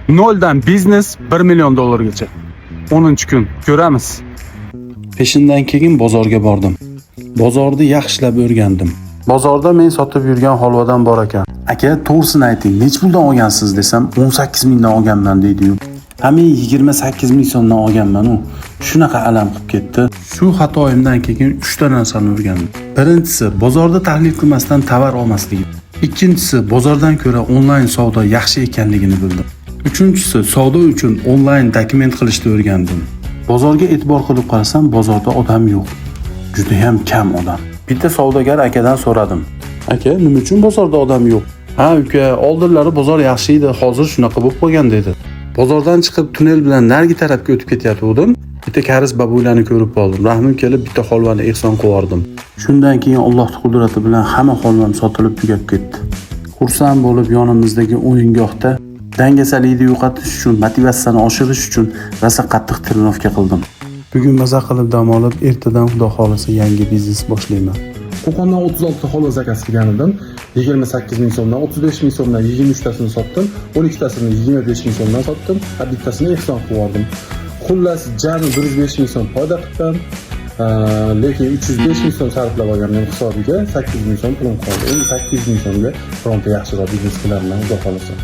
Noldan biznes 1 million dollargacha. 10-kun ko'ramiz. Peshindan keyin bozorga bordim. Bozorda yaxshilab o'rgandim. Bozorda men sotib yurgan holvadan bor ekan. Aka, to'g'risini ayting, nech puldan olgansiz desam, 18 mingdan olganman deydi-yu. Ha, men 28 ming so'mdan olganman u. Shunaqa alam qilib ketdi. Shu xatoyimdan keyin 3 ta narsani o'rgandim. Birinchisi, bozorda tahlil qilmasdan tovar olmaslik. Ikkinchisi, bozordan ko'ra onlayn savdo yaxshi ekanligini bildim. Uchinchisi, savdo uchun onlayn dokument qilishni o'rgandim. Bozorga e'tibor qilib qarasam, bozorda odam yo'q. Juda ham kam odam. Bitta savdogar akadan so'radim. Aka, nima uchun bozorda odam yo'q? Ha, uka, oldinlari bozor yaxshi edi, hozir shunaqa bo'lib qolgan dedi. Bozordan chiqib tunnel bilan narigi tarafga o'tib ketayotgandim. Bitta karis babularni ko'rib qoldim. Rahmim kelib bitta holvani ehson qilib. Shundan keyin Allohning qudrati bilan hamma holvam sotilib tugab ketdi. Xursand bo'lib yonimizdagi o'yingohda dangasalikni yo'qotish uchun, motivatsiyani oshirish uchun rosa qattiq trenirovka qildim. Bugun maza qilib dam olib, ertadan xudo xolisa yangi biznes boshlayman. Qo'qondan 36 ta holva zakaz qilgan edim. 28 ming so'mdan 35 ming so'mdan 23 tasini sotdim, 12 tasini 25 ming so'mdan sotdim, bittasini ehson qilib oldim. Xullas, jami 105 ming so'm foyda qildim. Lekin 305 ming so'm sarflab olganman hisobiga 8 ming so'm pulim qoldi. Endi 8 ming so'mga fronta yaxshiroq biznes qilaman, xudo xolisa.